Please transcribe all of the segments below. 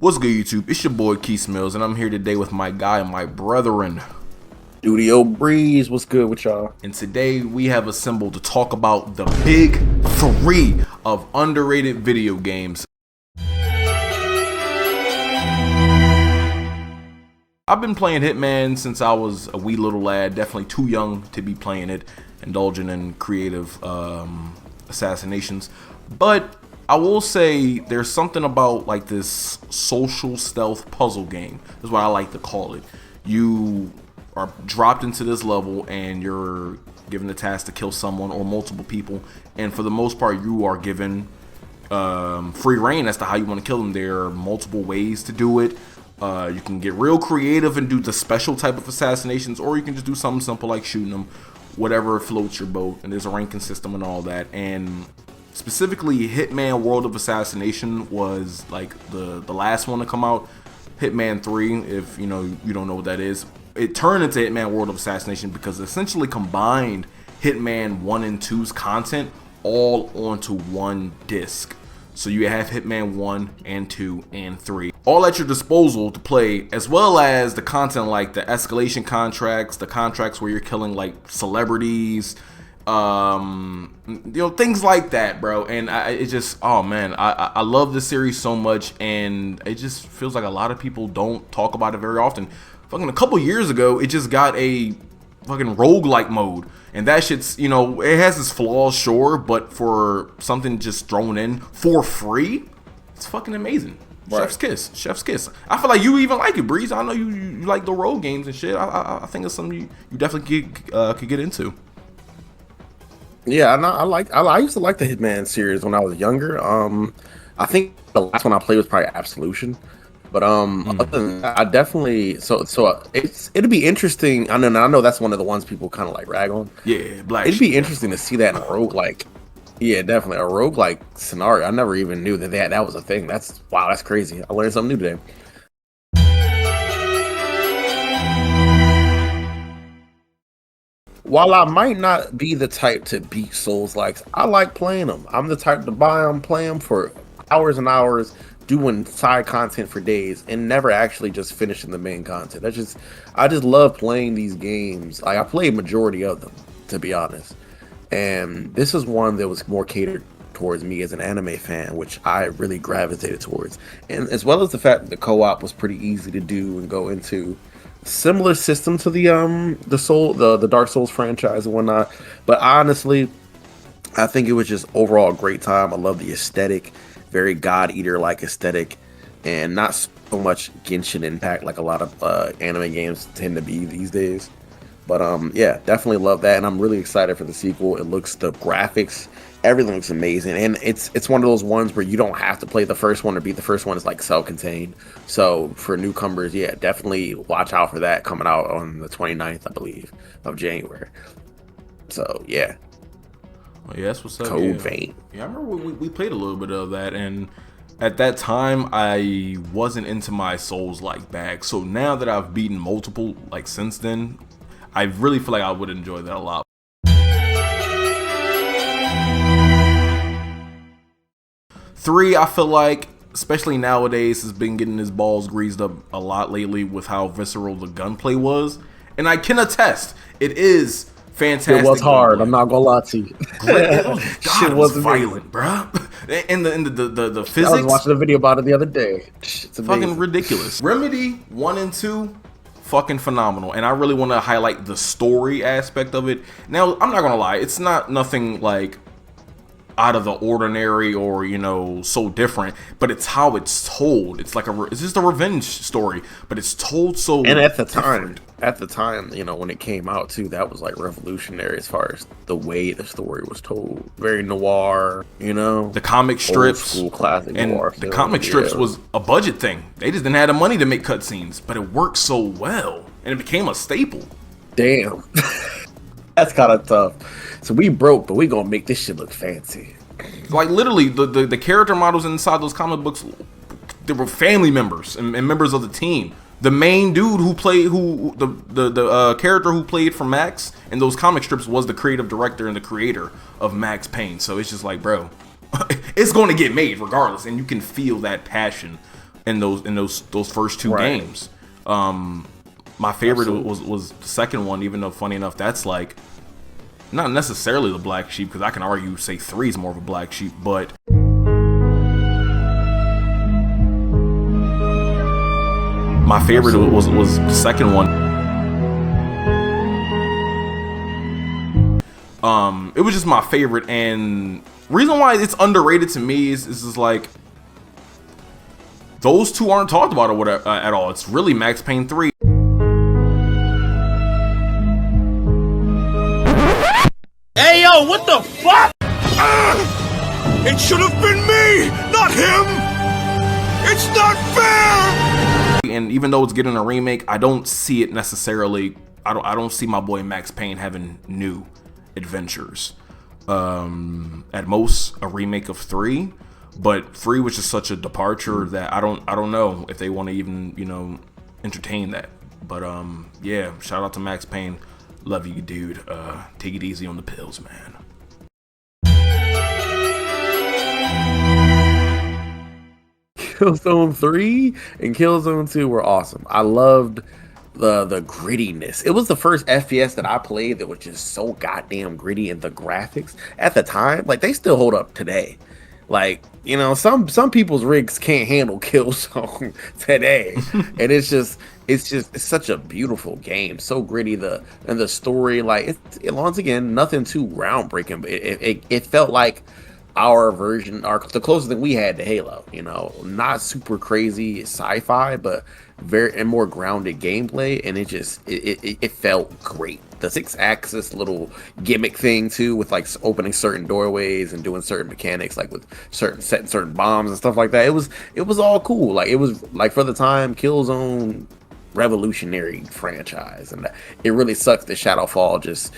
What's good, YouTube? It's your boy Keith Mills, and I'm here today with my guy and my brethren. Studio Breeze, what's good with y'all? And today we have assembled to talk about the big three of underrated video games. I've been playing Hitman since I was a wee little lad, definitely too young to be playing it, indulging in creative assassinations. But I will say there's something about like this social stealth puzzle game. That's what I like to call it. You are dropped into this level and you're given the task to kill someone or multiple people, and for the most part you are given free reign as to how you want to kill them. There are multiple ways to do it. You can get real creative and do the special type of assassinations, or you can just do something simple like shooting them, whatever floats your boat. And there's a ranking system and all that. And specifically, Hitman World of Assassination was like the last one to come out. Hitman 3, if you don't know what that is, it turned into Hitman World of Assassination because it essentially combined Hitman 1 and 2's content all onto one disc. So you have Hitman 1 and 2 and 3 all at your disposal to play, as well as the content like the escalation contracts, the contracts where you're killing like celebrities, things like that, bro. And I love this series so much, and it just feels like a lot of people don't talk about it very often. Fucking a couple years ago, it just got a fucking roguelike mode, and that shit's, it has its flaws, sure, but for something just thrown in for free, it's fucking amazing. Right. Chef's kiss. I feel like you even like it, Breeze. I know you like the road games and shit. I think it's something you definitely could get into. Yeah, I used to like the Hitman series when I was younger. I think the last one I played was probably Absolution. But other than that, I definitely it'd be interesting. I know that's one of the ones people kind of like rag on. Yeah, black. It'd be interesting to see that in a roguelike. Yeah, definitely a roguelike scenario. I never even knew that was a thing. That's crazy. I learned something new today. While I might not be the type to beat Souls-likes, I like playing them. I'm the type to buy them, play them for hours and hours, doing side content for days, and never actually just finishing the main content. I just love playing these games. Like, I played majority of them, to be honest. And this is one that was more catered towards me as an anime fan, which I really gravitated towards. And as well as the fact that the co-op was pretty easy to do and go into. Similar system to the Dark Souls franchise and whatnot. But honestly, I think it was just overall a great time. I love the aesthetic, very God Eater like aesthetic, and not so much Genshin Impact like a lot of anime games tend to be these days. But yeah, definitely love that, and I'm really excited for the sequel. The graphics, everything looks amazing, and it's one of those ones where you don't have to play the first one or beat the first one. It's like self-contained. So for newcomers, yeah, definitely watch out for that coming out on the 29th, I believe, of January. So yeah. Oh, yeah, that's what's up. Code Vein. Yeah, I remember we played a little bit of that, and at that time I wasn't into my Souls-like bag. So now that I've beaten multiple like since then, I really feel like I would enjoy that a lot. 3, I feel like, especially nowadays, has been getting his balls greased up a lot lately with how visceral the gunplay was, and I can attest, it is fantastic. It was hard. I'm not gonna lie to you. Shit was violent, bro. And the physics. I was watching a video about it the other day. It's fucking ridiculous. Remedy 1 and 2. Fucking phenomenal, and I really want to highlight the story aspect of it. Now, I'm not gonna lie, it's not nothing like out of the ordinary or so different, but it's how it's told. It's like it's just a revenge story, but it's told so. And at the time, when it came out too, that was like revolutionary as far as the way the story was told. Very noir, the comic strips, old school classic and noir the comic strips was a budget thing. They just didn't have the money to make cutscenes, but it worked so well, and it became a staple. Damn. That's kind of tough. So we broke, but we gonna make this shit look fancy. Like literally, the character models inside those comic books, they were family members and members of the team. The main dude the character who played for Max in those comic strips was the creative director and the creator of Max Payne. So it's just like, bro, it's going to get made regardless, and you can feel that passion in those first two Right. games. My favorite was the second one, even though funny enough, that's like not necessarily the black sheep, because I can argue say 3 is more of a black sheep, but my favorite was the second one. It was just my favorite, and reason why it's underrated to me is just like those two aren't talked about or whatever at all. It's really Max Payne 3. Hey yo, what the fuck? It should have been me, not him. It's not fair. And even though it's getting a remake, I don't see it necessarily. I don't see my boy Max Payne having new adventures. At most a remake of 3, but 3 was just such a departure that I don't know if they want to even, you know, entertain that. But yeah, shout out to Max Payne. Love you, dude. Take it easy on the pills, man. Killzone 3 and Killzone 2 were awesome. I loved the grittiness. It was the first FPS that I played that was just so goddamn gritty, and the graphics at the time, like, they still hold up today. Like, you know, some people's rigs can't handle Killzone today, and it's such a beautiful game, so gritty. And the story, like, it once again, nothing too groundbreaking, but it felt like our version, the closest thing we had to Halo. You know, not super crazy sci-fi, but very more grounded gameplay, and it felt great. The 6-axis little gimmick thing too, with like opening certain doorways and doing certain mechanics, like with setting certain bombs and stuff like that. It was all cool. Like, it was like, for the time, Killzone revolutionary franchise, and it really sucks that Shadowfall just,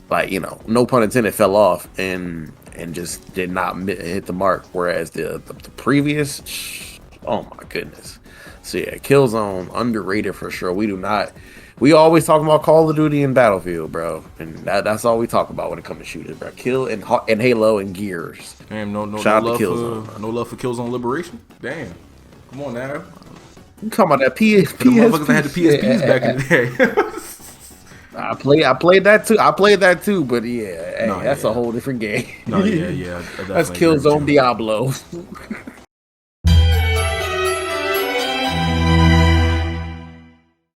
like, you know, no pun intended, fell off and just did not hit the mark. Whereas the previous, oh my goodness. So yeah, Killzone, underrated for sure. We always talk about Call of Duty and Battlefield, bro, and that's all we talk about when it comes to shooters, bro. Kill and Halo and Gears. Damn, no Shout love out to Killzone. no love for Killzone Liberation. Damn, come on now. You talking about that PSP? The motherfuckers that had the PSPs back in the day. I played that too. But yeah, hey, that's a whole different game. No, yeah. That's Killzone Diablo.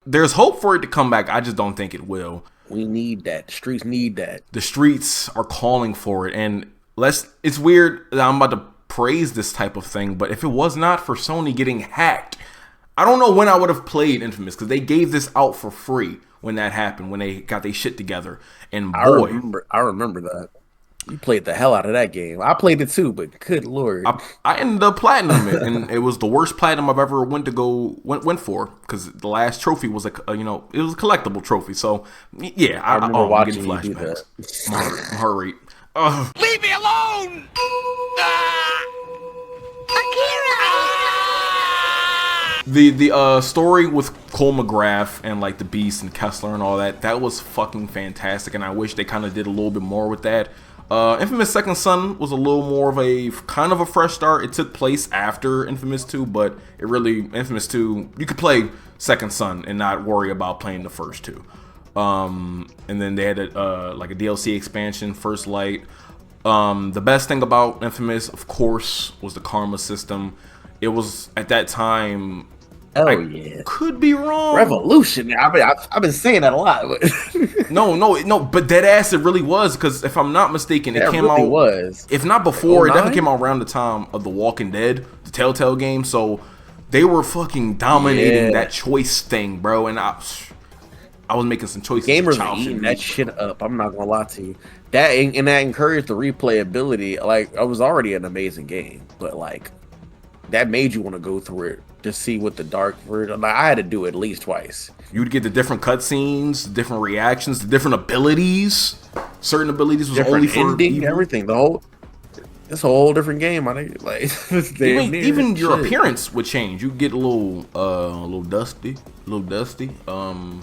There's hope for it to come back. I just don't think it will. We need that. The streets need that. The streets are calling for it, and it's weird that I'm about to praise this type of thing, but if it was not for Sony getting hacked, I don't know when I would have played Infamous, because they gave this out for free when that happened, when they got their shit together. And boy, I remember that. You played the hell out of that game. I played it too, but good lord, I ended up platinum it, and it was the worst platinum I've ever went for, because the last trophy was it was a collectible trophy. So yeah, I remember watching you do that. My heart rate. Leave me alone! The story with Cole McGrath and like the Beast and Kessler and all that was fucking fantastic, and I wish they kind of did a little bit more with that. Infamous Second Son was a little more of a kind of a fresh start. It took place after Infamous 2, but Infamous 2, you could play Second Son and not worry about playing the first two. And then they had like a DLC expansion, First Light. The best thing about Infamous, of course, was the karma system. It was, at that time, could be wrong. Revolution. I've been saying that a lot. But no, but dead ass, it really was, because if I'm not mistaken, it came really out. Was. If not before, it 09? definitely came out around the time of The Walking Dead, the Telltale game. So they were fucking dominating that choice thing, bro. And I was making some choices. Gamers were eating that shit up. I'm not gonna lie to you. That encouraged the replayability. Like, it was already an amazing game, but like, that made you want to go through it to see what the dark version. Like, I had to do it at least twice. You'd get the different cutscenes, the different reactions, the different abilities. Certain abilities was different only for ending, evil. everything. It's a whole different game. I think, like, even your appearance would change. You get a little dusty, and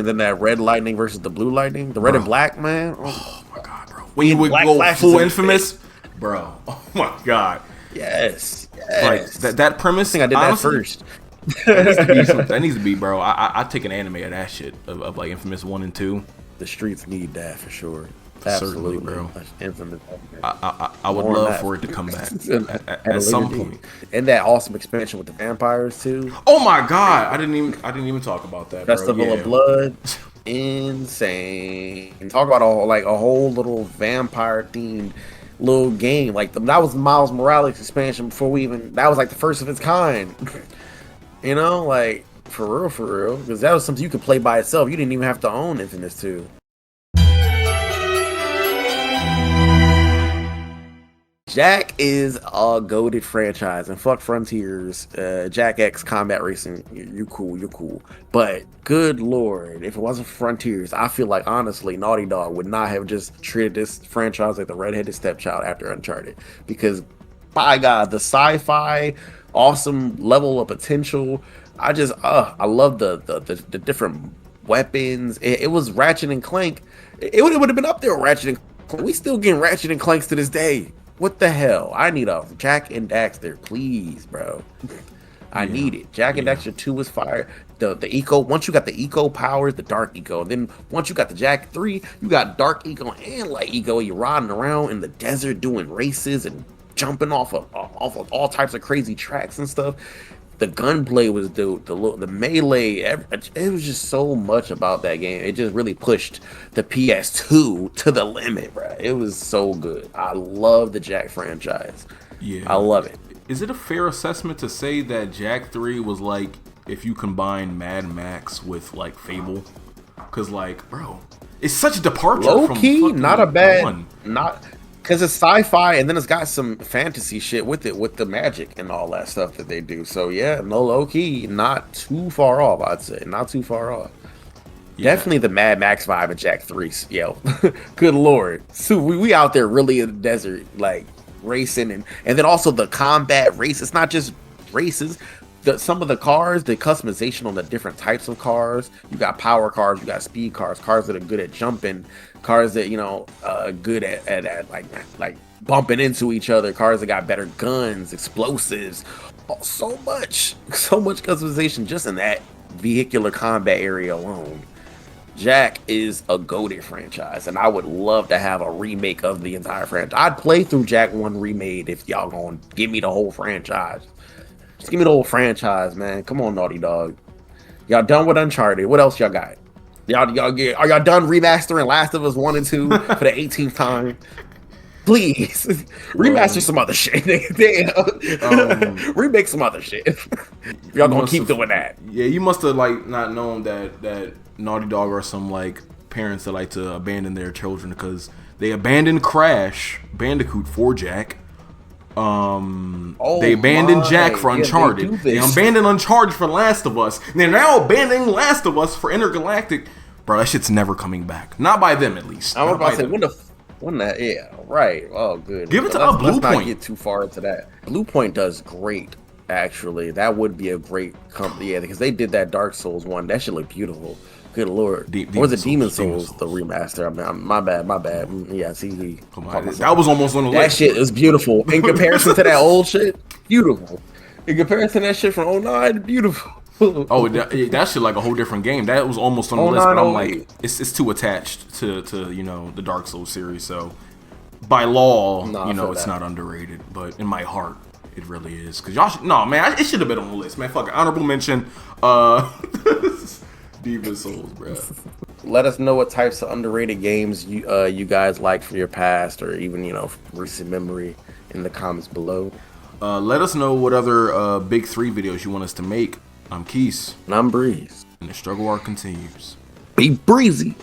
then that red lightning versus the blue lightning, the red and black, man. Oh my god, bro! When you would go full Infamous, bro. Oh my god. Yes. Like that premise. I think I did honestly, that first. that needs to be, bro. I take an anime of that shit of like Infamous 1 and 2. The streets need that for sure. Certainly, Absolutely, bro. Infamous. I would love for it to come back at some point. And that awesome expansion with the vampires too. Oh my god, I didn't even talk about that. Festival bro. of Blood, insane. And talk about a whole little vampire themed little game. Like that was Miles Morales expansion before we even. That was like the first of its kind. You know, like for real, because that was something you could play by itself. You didn't even have to own Infamous 2. Jack is a goated franchise, and fuck Frontiers, Jack X Combat Racing, you're cool. But good lord, if it wasn't for Frontiers, I feel like honestly, Naughty Dog would not have just treated this franchise like the redheaded stepchild after Uncharted. Because by God, the sci-fi, awesome level of potential. I love the different weapons. It was Ratchet and Clank. It would have been up there with Ratchet and Clank. We still getting Ratchet and Clanks to this day. What the hell? I need a Jack and Daxter, please, bro. I need it. Jack and Daxter 2 was fire. The eco, once you got the eco powers, the dark eco, then once you got the Jack 3, you got dark eco and light eco. You're riding around in the desert doing races and jumping off of all types of crazy tracks and stuff. The gunplay was the melee. It was just so much about that game. It just really pushed the PS2 to the limit, bro. It was so good. I love the Jack franchise. Yeah, I love it. Is it a fair assessment to say that Jack 3 was like if you combine Mad Max with like Fable? Because like, bro, it's such a departure. Low from key, not a bad, one. not. Because it's sci-fi, and then it's got some fantasy shit with it, with the magic and all that stuff that they do. So yeah, no, low key, not too far off. I'd say not too far off. Yeah. Definitely the Mad Max vibe of Jack 3. Yo, good lord. So we out there really in the desert, like racing, and then also the combat race. It's not just races. Some of the cars, the customization on the different types of cars. You got power cars, you got speed cars, cars that are good at jumping, cars that good at like bumping into each other, cars that got better guns, explosives. So much customization just in that vehicular combat area alone. Jack is a goated franchise, and I would love to have a remake of the entire franchise. I'd play through Jack 1 remade if y'all gonna give me the whole franchise. Just give me the whole franchise, man. Come on, Naughty Dog. Y'all done with Uncharted. What else y'all got? Are y'all done remastering Last of Us 1 and 2 for the 18th time? Please. Remaster some other shit. Damn. Remake some other shit. Y'all gonna keep doing that. Yeah, you must have like not known that Naughty Dog are some like parents that like to abandon their children, because they abandoned Crash Bandicoot for Jack. They abandoned Jack for Uncharted. They abandoned Uncharted for Last of Us. They're now abandoning Last of Us for Intergalactic. Bro, that shit's never coming back. Not by them, at least. I was about to say, when that, yeah, right. Oh, good. Give it to Blue Point. Let's not get too far into that. Blue Point does great, actually. That would be a great company, yeah, because they did that Dark Souls one. That shit look beautiful. Good lord. Or was it Demon Souls, the remaster? I mean, my bad. Yeah, see, that was almost on the list. That shit is beautiful. In comparison to that old shit, beautiful. In comparison to that shit from 09, beautiful. Oh, that shit like a whole different game. That was almost on the list, but I'm like, it's too attached to the Dark Souls series. So by law, it's not underrated, but in my heart, it really is. Cause y'all, it should have been on the list, man. Fuck it. Honorable mention. Demon Souls, bro. Let us know what types of underrated games you guys like from your past, or even recent memory in the comments below. Let us know what other big 3 videos you want us to make. I'm Keys. And I'm Breeze. And the struggle art continues. Be breezy.